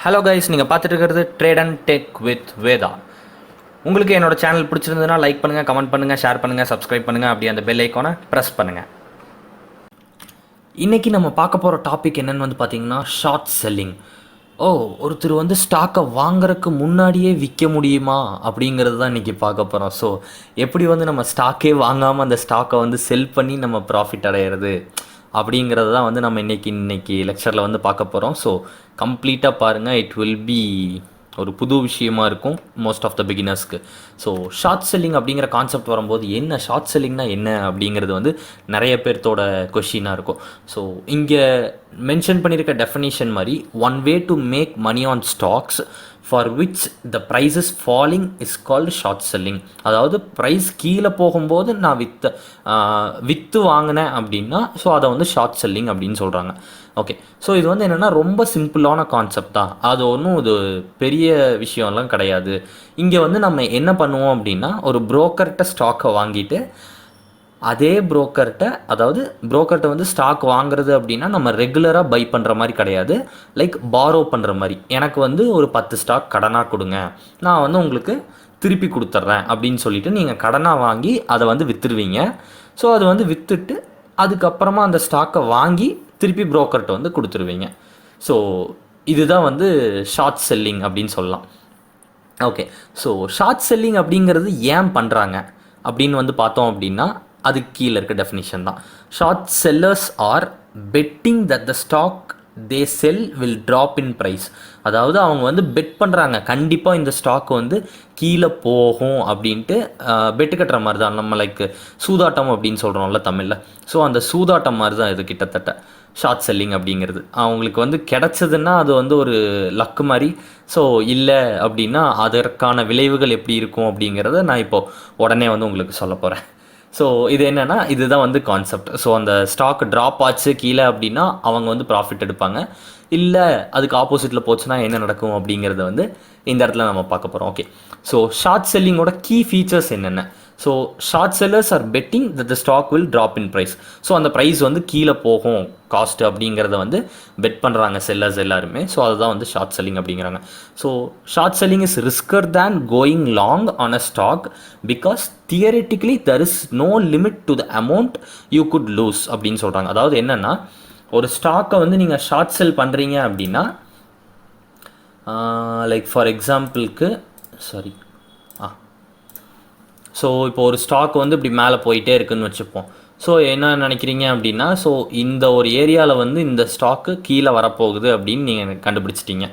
Hello guys, நீங்கள் பார்த்துட்டு இருக்கிறது trade and tech with Veda. உங்களுக்கு என்னோட சேனல் பிடிச்சிருந்ததுன்னா லைக் பண்ணுங்கள், கமெண்ட் பண்ணுங்கள், ஷேர் பண்ணுங்கள், சப்ஸ்கிரைப் பண்ணுங்கள், அப்படி அந்த பெல் ஐக்கானை ப்ரெஸ் பண்ணுங்கள். இன்றைக்கி நம்ம பார்க்க போகிற டாபிக் என்னென்னு வந்து பார்த்தீங்கன்னா ஷார்ட் செல்லிங். ஒருத்தர் வந்து ஸ்டாக்கை வாங்குறதுக்கு முன்னாடியே விற்க முடியுமா அப்படிங்கிறது தான் இன்றைக்கி பார்க்க போகிறோம். ஸோ எப்படி வந்து நம்ம ஸ்டாக்கே வாங்காமல் அந்த ஸ்டாக்கை வந்து செல் பண்ணி நம்ம ப்ராஃபிட் அடையிறது அப்படிங்கிறது தான் வந்து நம்ம இன்றைக்கி லெக்சரில் வந்து பார்க்க போகிறோம். ஸோ கம்ப்ளீட்டாக பாருங்கள், இட் வில் பி ஒரு புது விஷயமா இருக்கும் மோஸ்ட் ஆஃப் த பிகினர்ஸ்க்கு. ஸோ ஷார்ட் செல்லிங் அப்படிங்கிற கான்செப்ட் வரும்போது என்ன ஷார்ட் செல்லிங்னா என்ன அப்படிங்கிறது வந்து நிறைய பேர்த்தோட கொஷினாக இருக்கும். ஸோ இங்கே மென்ஷன் பண்ணியிருக்க டெஃபினேஷன் மாதிரி one way to make money on stocks for which the price is falling is called short selling. அதாவது ப்ரைஸ் கீழே போகும்போது நான் விற்று வாங்கினேன் அப்படின்னா ஸோ அதை வந்து ஷார்ட் செல்லிங் அப்படின்னு சொல்கிறாங்க. ஓகே, ஸோ இது வந்து என்னென்னா ரொம்ப சிம்பிளான கான்செப்ட் தான், அது ஒன்றும் இது பெரிய விஷயம்லாம் கிடையாது. இங்கே வந்து நம்ம என்ன பண்ணுவோம் அப்படின்னா ஒரு புரோக்கர்கிட்ட ஸ்டாக்கை வாங்கிட்டு அதே புரோக்கர்கிட்ட வந்து ஸ்டாக் வாங்குறது அப்படின்னா நம்ம ரெகுலராக பை பண்ணுற மாதிரி கிடையாது, லைக் பாரோ பண்ணுற மாதிரி. எனக்கு வந்து ஒரு 10 ஸ்டாக் கடனாக கொடுங்க, நான் வந்து உங்களுக்கு திருப்பி கொடுத்துட்றேன் அப்படின்னு சொல்லிட்டு நீங்கள் கடனாக வாங்கி அதை வந்து விற்றுருவீங்க. ஸோ அது வந்து விற்றுட்டு அதுக்கப்புறமா அந்த ஸ்டாக்கை வாங்கி திருப்பி புரோக்கர்கிட்ட வந்து கொடுத்துருவீங்க. ஸோ இதுதான் வந்து ஷார்ட் செல்லிங் அப்படின்னு சொல்லலாம். ஓகே, ஸோ ஷார்ட் செல்லிங் அப்படிங்கிறது ஏன் பண்ணுறாங்க அப்படின்னு வந்து பார்த்தோம் அப்படின்னா அதுக்கு கீழே இருக்க டெஃபினிஷன் தான். Short sellers are betting that the stock they sell will drop in price. அதாவது அவங்க வந்து பெட் பண்ணுறாங்க, கண்டிப்பாக இந்த ஸ்டாக் வந்து கீழே போகும் அப்படின்ட்டு பெட்டு கட்டுற மாதிரி தான். நம்ம லைக் சூதாட்டம் அப்படின்னு சொல்கிறோம்ல தமிழில். ஸோ அந்த சூதாட்டம் மாதிரி தான் இது கிட்டத்தட்ட ஷார்ட் செல்லிங் அப்படிங்கிறது. அவங்களுக்கு வந்து கிடச்சதுன்னா அது வந்து ஒரு லக்கு மாதிரி. ஸோ இல்லை அப்படின்னா அதற்கான விளைவுகள் எப்படி இருக்கும் அப்படிங்கிறத நான் இப்போது உடனே வந்து உங்களுக்கு சொல்ல போகிறேன். ஸோ இது என்னென்னா இதுதான் வந்து கான்செப்ட். ஸோ அந்த ஸ்டாக் ட்ராப் ஆச்சு கீழே அப்படின்னா அவங்க வந்து ப்ராஃபிட் எடுப்பாங்க, இல்லை அதுக்கு ஆப்போசிட்டில் போச்சுன்னா என்ன நடக்கும் அப்படிங்கிறத வந்து இந்த இடத்துல நம்ம பார்க்க போகிறோம். ஓகே, ஸோ ஷார்ட் செல்லிங்கோட கீ ஃபீச்சர்ஸ் என்னென்ன? So short sellers are betting that the stock will drop in price. So அந்த ப்ரைஸ் வந்து கீழே போகும் காஸ்ட் அப்படிங்கிறத வந்து பெட் பண்ணுறாங்க செல்லர்ஸ் எல்லாருமே. ஸோ அதுதான் வந்து ஷார்ட் செல்லிங் அப்படிங்கிறாங்க. So short selling is riskier than going long on a stock because theoretically there is no limit to the amount you could lose அப்படின்னு சொல்கிறாங்க. அதாவது என்னென்னா ஒரு ஸ்டாக்கை வந்து நீங்கள் ஷார்ட் செல் பண்ணுறீங்க அப்படின்னா லைக் ஃபார் எக்ஸாம்பிளுக்கு ஸோ இப்போ ஒரு ஸ்டாக் வந்து இப்படி மேலே போயிட்டே இருக்குதுன்னு வச்சுப்போம். ஸோ என்ன நினைக்கிறீங்க அப்படின்னா ஸோ இந்த ஒரு ஏரியாவில் வந்து இந்த ஸ்டாக்கு கீழே வரப்போகுது அப்படின்னு நீங்கள் கண்டுபிடிச்சிட்டிங்க.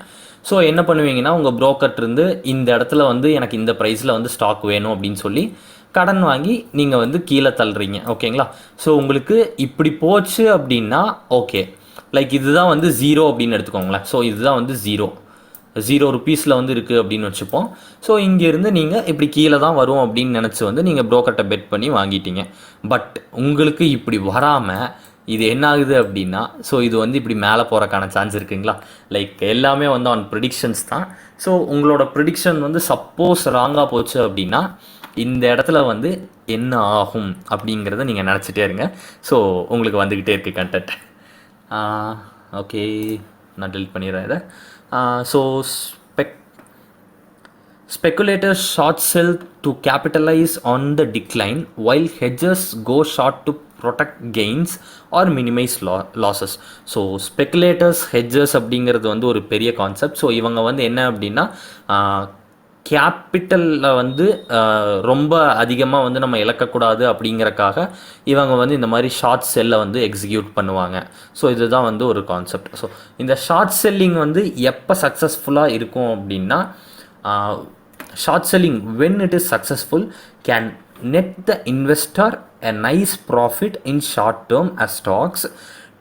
ஸோ என்ன பண்ணுவீங்கன்னா உங்கள் புரோக்கர்ட்டிருந்து இந்த இடத்துல வந்து எனக்கு இந்த ப்ரைஸில் வந்து ஸ்டாக் வேணும் அப்படின்னு சொல்லி கடன் வாங்கி நீங்கள் வந்து கீழே தள்ளுறீங்க. ஓகேங்களா? ஸோ உங்களுக்கு இப்படி போச்சு அப்படின்னா ஓகே, லைக் இதுதான் வந்து 0 அப்படின்னு எடுத்துக்கோங்களேன். ஸோ இதுதான் வந்து 0 ருபீஸில் வந்து இருக்குது அப்படின்னு வச்சுப்போம். ஸோ இங்கேருந்து நீங்கள் இப்படி கீழே தான் வரும் அப்படின்னு நினச்சி வந்து நீங்கள் புரோக்கர்கிட்ட பெட் பண்ணி வாங்கிட்டீங்க. பட் உங்களுக்கு இப்படி வராமல் இது என்ன ஆகுது அப்படின்னா ஸோ இது வந்து இப்படி மேலே போகிறக்கான சான்ஸ் இருக்குங்களா? லைக் எல்லாமே வந்து ஆன் ப்ரிடிக்ஷன்ஸ் தான். ஸோ உங்களோட ப்ரிடிக்ஷன் வந்து சப்போஸ் ராங்காக போச்சு அப்படின்னா இந்த இடத்துல வந்து என்ன ஆகும் அப்படிங்கிறத நீங்கள் நினச்சிட்டே இருங்க. ஸோ உங்களுக்கு வந்துக்கிட்டே இருக்குது கண்டென்ட். ஓகே, நான் டெலிட் பண்ணிடுறேன் இதை. So speculators short sell to capitalize on the decline while hedgers go short to protect gains or minimize losses. So speculators hedgers அப்படிங்கிறது வந்து ஒரு பெரிய கான்செப்ட். ஸோ இவங்க வந்து என்ன அப்படின்னா கேபிட்டலில் வந்து ரொம்ப அதிகமாக வந்து நம்ம இழக்கக்கூடாது அப்படிங்கிறக்காக இவங்க வந்து இந்த மாதிரி ஷார்ட் செல்லை வந்து எக்ஸிக்யூட் பண்ணுவாங்க. ஸோ இதுதான் வந்து ஒரு கான்செப்ட். ஸோ இந்த ஷார்ட் செல்லிங் வந்து எப்போ சக்ஸஸ்ஃபுல்லாக இருக்கும் அப்படின்னா short selling when it is successful can net the investor a nice profit in short term as stocks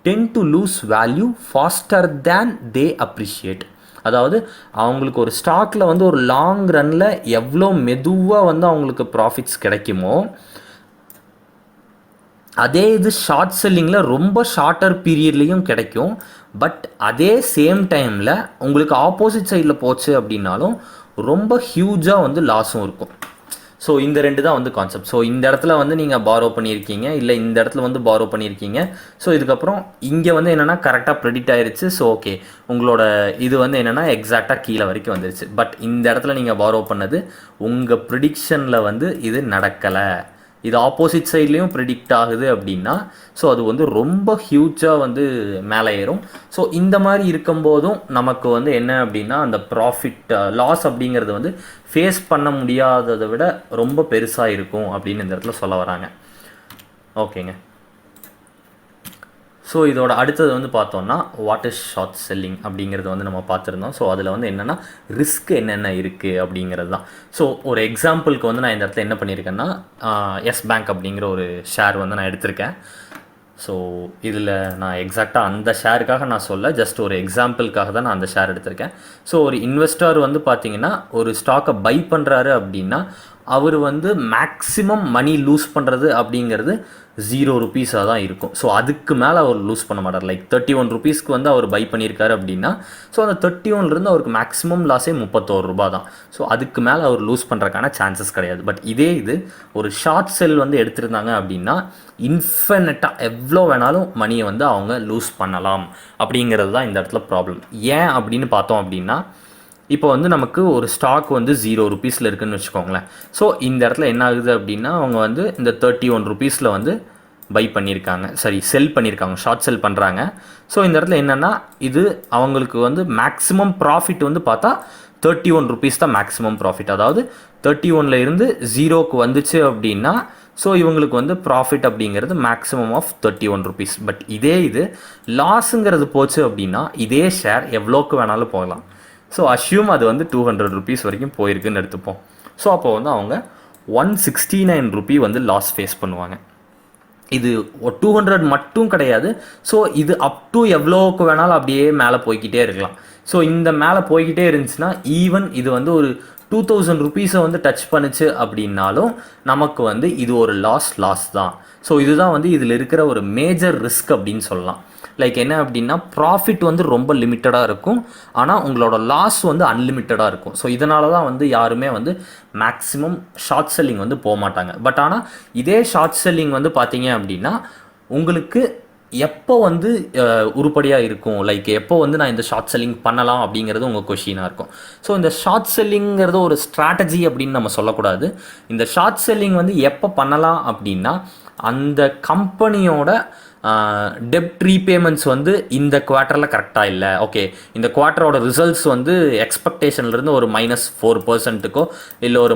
tend to lose value faster than they appreciate. அதாவது அவங்களுக்கு ஒரு ஸ்டாக்கில் வந்து ஒரு லாங் ரன்னில் எவ்வளோ மெதுவாக வந்து அவங்களுக்கு ப்ராஃபிட்ஸ் கிடைக்குமோ அதே இது ஷார்ட் செல்லிங்கில் ரொம்ப ஷார்ட்டர் பீரியட்லேயும் கிடைக்கும். பட் அதே சேம் டைமில் உங்களுக்கு ஆப்போசிட் சைடில் போச்சு அப்படின்னாலும் ரொம்ப ஹியூஜாக வந்து லாஸும் இருக்கும். ஸோ இந்த ரெண்டு தான் வந்து கான்செப்ட். ஸோ இந்த இடத்துல வந்து நீங்கள் பாரோ பண்ணியிருக்கீங்க, இல்லை இந்த இடத்துல வந்து பாரோ பண்ணியிருக்கீங்க. ஸோ இதுக்கப்புறம் இங்கே வந்து என்னென்னா கரெக்டாக ப்ரெடிக்ட் ஆயிருச்சு. ஸோ ஓகே, உங்களோட இது வந்து என்னென்னா எக்ஸாக்டாக கீழே வரைக்கும் வந்துருச்சு. பட் இந்த இடத்துல நீங்கள் பாரோ பண்ணது உங்கள் ப்ரிடிக்ஷனில் வந்து இது நடக்கலை, இது ஆப்போசிட் சைட்லேயும் ப்ரிடிக்ட் ஆகுது அப்படின்னா ஸோ அது வந்து ரொம்ப ஹியூஜாக வந்து மேலே ஏறும். ஸோ இந்த மாதிரி இருக்கும்போதும் நமக்கு வந்து என்ன அப்படின்னா அந்த ப்ராஃபிட் லாஸ் அப்படிங்கிறது வந்து ஃபேஸ் பண்ண முடியாததை விட ரொம்ப பெருசாக இருக்கும் அப்படின்னு இந்த இடத்துல சொல்ல வராங்க. ஓகேங்க. ஸோ இதோட அடுத்தது வந்து பார்த்தோன்னா வாட் இஸ் ஷார்ட் செல்லிங் அப்படிங்கிறது வந்து நம்ம பார்த்துருந்தோம். ஸோ அதில் வந்து என்னென்னா ரிஸ்க் என்னென்ன இருக்குது அப்படிங்கிறது தான். ஸோ ஒரு எக்ஸாம்பிளுக்கு வந்து நான் இந்த இடத்துல என்ன பண்ணியிருக்கேன்னா எஸ் பேங்க் அப்படிங்கிற ஒரு ஷேர் வந்து நான் எடுத்திருக்கேன். ஸோ இதில் நான் எக்ஸாக்டாக அந்த ஷேருக்காக நான் சொல்ல, ஜஸ்ட் ஒரு எக்ஸாம்பிளுக்காக தான் நான் அந்த ஷேர் எடுத்திருக்கேன். ஸோ ஒரு இன்வெஸ்டர் வந்து பார்த்திங்கன்னா ஒரு ஸ்டாக்கை பை பண்ணுறாரு அப்படின்னா அவர் வந்து மேக்ஸிமம் மணி லூஸ் பண்ணுறது அப்படிங்கிறது 0 rupees தான் இருக்கும். ஸோ அதுக்கு மேலே அவர் லூஸ் பண்ண மாட்டார். லைக் 31 rupeesக்கு வந்து அவர் பை பண்ணியிருக்காரு அப்படின்னா ஸோ அந்த 31லேருந்து அவருக்கு மேக்ஸிமம் லாஸே 31 ரூபா தான். ஸோ அதுக்கு மேலே அவர் லூஸ் பண்ணுறதுக்கான சான்சஸ் கிடையாது. பட் இதே இது ஒரு ஷார்ட் செல் வந்து எடுத்திருந்தாங்க அப்படின்னா இன்ஃபினிட்டாக எவ்வளோ வேணாலும் மணியை வந்து அவங்க லூஸ் பண்ணலாம் அப்படிங்கிறது தான் இந்த இடத்துல ப்ராப்ளம். ஏன் அப்படின்னு பார்த்தோம் அப்படின்னா இப்போ வந்து நமக்கு ஒரு ஸ்டாக் வந்து 0 rupeesல இருக்குதுன்னு வச்சுக்கோங்களேன். ஸோ இந்த இடத்துல என்ன ஆகுது அப்படின்னா அவங்க வந்து இந்த 31 rupeesல வந்து பை பண்ணியிருக்காங்க, செல் பண்ணியிருக்காங்க, ஷார்ட் செல் பண்ணுறாங்க. ஸோ இந்த இடத்துல என்னென்னா இது அவங்களுக்கு வந்து மேக்ஸிமம் ப்ராஃபிட் வந்து பார்த்தா 31 rupees தான் மேக்ஸிமம் ப்ராஃபிட். அதாவது 31ல் இருந்து 0க்கு வந்துச்சு அப்படின்னா ஸோ இவங்களுக்கு வந்து ப்ராஃபிட் அப்படிங்கிறது மேக்ஸிமம் ஆஃப் 31 rupees. பட் இதே இது லாஸுங்கிறது போச்சு அப்படின்னா இதே ஷேர் எவ்வளோக்கு வேணாலும் போகலாம். ஸோ அஷ்யூம் அது வந்து 200 rupees வரைக்கும் போயிருக்குன்னு எடுத்துப்போம். ஸோ அப்போ வந்து அவங்க 169 rupee வந்து லாஸ் ஃபேஸ் பண்ணுவாங்க. இது 200 மட்டும் கிடையாது. ஸோ இது அப் டு எவ்வளோக்கு வேணாலும் அப்படியே மேலே போய்கிட்டே இருக்கலாம். ஸோ இந்த மேலே போய்கிட்டே இருந்துச்சுன்னா ஈவன் இது வந்து ஒரு 2000 rupees வந்து டச் பண்ணுச்சு அப்படின்னாலும் நமக்கு வந்து இது ஒரு லாஸ் தான். ஸோ இதுதான் வந்து இதில் இருக்கிற ஒரு மேஜர் ரிஸ்க் அப்படின்னு சொல்லலாம். லைக் என்ன அப்படின்னா ப்ராஃபிட் வந்து ரொம்ப லிமிட்டடாக இருக்கும், ஆனால் உங்களோட லாஸ் வந்து அன்லிமிட்டடாக இருக்கும். ஸோ இதனால தான் வந்து யாருமே வந்து மேக்ஸிமம் ஷார்ட் செல்லிங் வந்து போக மாட்டாங்க. பட் ஆனால் இதே ஷார்ட் செல்லிங் வந்து பார்த்தீங்க அப்படின்னா உங்களுக்கு எப்போ வந்து உருப்படியாக இருக்கும், லைக் எப்போ வந்து நான் இந்த ஷார்ட் செல்லிங் பண்ணலாம் அப்படிங்கிறது உங்கள் கொஷினாக இருக்கும். ஸோ இந்த ஷார்ட் செல்லிங்கிறது ஒரு ஸ்ட்ராட்டஜி அப்படின்னு நம்ம சொல்லக்கூடாது. இந்த ஷார்ட் செல்லிங் வந்து எப்போ பண்ணலாம் அப்படின்னா அந்த கம்பெனியோட டெப்ட் ரீபேமெண்ட்ஸ் வந்து இந்த குவார்ட்டரில் கரெக்டாக இல்லை, ஓகே இந்த குவார்ட்டரோட ரிசல்ட்ஸ் வந்து எக்ஸ்பெக்டேஷன்லேருந்து ஒரு -4%க்கோ இல்லை ஒரு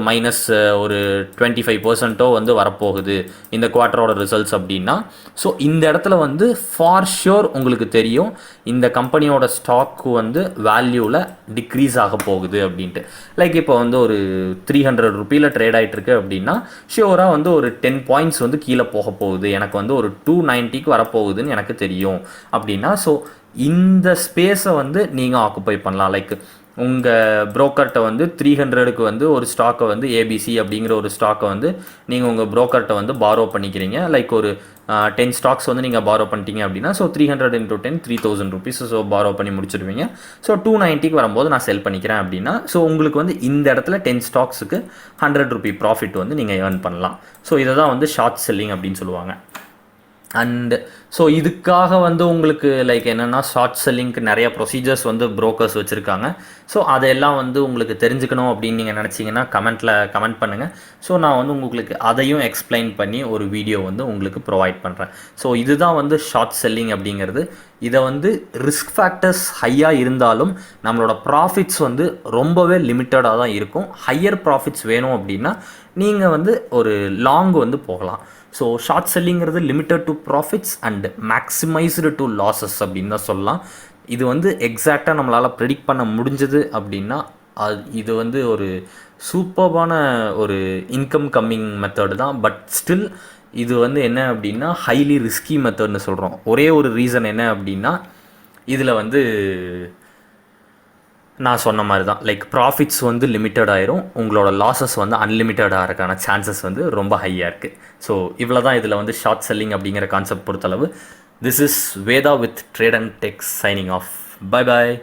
ஒரு 25%ஓ வந்து வரப்போகுது இந்த குவார்ட்டரோட ரிசல்ட்ஸ் அப்படின்னா ஸோ இந்த இடத்துல வந்து ஃபார் ஷியோர் உங்களுக்கு தெரியும் இந்த கம்பெனியோட ஸ்டாக்கு வந்து வேல்யூவில் டிக்ரீஸ் ஆக போகுது அப்படின்ட்டு. லைக் இப்போ வந்து ஒரு 300 rupeeல ட்ரேட் ஆகிட்டுருக்கு அப்படின்னா ஷியோராக வந்து ஒரு 10 points வந்து கீழே போக போகுது, எனக்கு வந்து ஒரு 290க்கு வரப்போகுதுன்னு எனக்கு தெரியும் அப்படின்னா ஸோ இந்த ஸ்பேஸை வந்து நீங்கள் ஆக்குப்பை பண்ணலாம். லைக் உங்கள் ப்ரோக்கர்கிட்ட வந்து 300க்கு வந்து ஒரு ஸ்டாக்கை வந்து ஏபிசி அப்படிங்கிற ஒரு ஸ்டாக்கை வந்து நீங்கள் உங்கள் ப்ரோக்கர்கிட்ட வந்து பாரோ பண்ணிக்கிறீங்க. லைக் ஒரு 10 stocks வந்து நீங்கள் பாரோ பண்ணிட்டீங்க அப்படின்னா ஸோ 300 × 10 3000 rupees. ஸோ பாரோ பண்ணி முடிச்சிடுவீங்க. ஸோ 290க்கு வரும்போது நான் செல் பண்ணிக்கிறேன் அப்படின்னா ஸோ உங்களுக்கு வந்து இந்த இடத்துல 10 ஸ்டாக்ஸுக்கு 100 rupee ப்ராஃபிட் வந்து நீங்கள் ஏர்ன் பண்ணலாம். ஸோ இதை தான் வந்து ஷார்ட் செல்லிங் அப்படின்னு சொல்லுவாங்க. அண்ட் ஸோ இதுக்காக வந்து உங்களுக்கு லைக் என்னென்னா ஷார்ட் செல்லிங்க்கு நிறைய ப்ரொசீஜர்ஸ் வந்து ப்ரோக்கர்ஸ் வச்சுருக்காங்க. ஸோ அதையெல்லாம் வந்து உங்களுக்கு தெரிஞ்சுக்கணும் அப்படின்னு நீங்கள் நினச்சிங்கன்னா கமெண்ட் பண்ணுங்கள். ஸோ நான் வந்து உங்களுக்கு அதையும் எக்ஸ்பிளைன் பண்ணி ஒரு வீடியோ வந்து உங்களுக்கு ப்ரொவைட் பண்ணுறேன். ஸோ இதுதான் வந்து ஷார்ட் செல்லிங் அப்படிங்கிறது. இதை வந்து ரிஸ்க் ஃபேக்டர்ஸ் ஹையாக இருந்தாலும் நம்மளோட ப்ராஃபிட்ஸ் வந்து ரொம்பவே லிமிட்டடாக தான் இருக்கும். ஹையர் ப்ராஃபிட்ஸ் வேணும் அப்படின்னா நீங்கள் வந்து ஒரு லாங் வந்து போகலாம். ஸோ ஷார்ட் செல்லிங்கிறது limited to profits and maximised to losses அப்படின்னு தான் சொல்லலாம். இது வந்து எக்ஸாக்டாக நம்மளால் ப்ரெடிக்ட் பண்ண முடிஞ்சது அப்படின்னா இது வந்து ஒரு சூப்பர்பான ஒரு இன்கம் கம்மிங் மெத்தடு தான். பட் ஸ்டில் இது வந்து என்ன அப்படின்னா ஹைலி ரிஸ்கி மெத்தட்னு சொல்கிறோம். ஒரே ஒரு ரீசன் என்ன அப்படின்னா இதில் வந்து நான் சொன்ன மாதிரி தான் லைக் ப்ராஃபிட்ஸ் வந்து லிமிட்டட் ஆயிரும், உங்களோட லாஸஸ் வந்து அன்லிமிட்டடாக இருக்கான சான்சஸ் வந்து ரொம்ப ஹையாக இருக்குது. ஸோ இவ்வளோ தான் இதில் வந்து ஷார்ட் செல்லிங் அப்படிங்கிற கான்செப்ட் பொறுத்தளவு. This is Vedha with trade and tech signing off. Bye bye.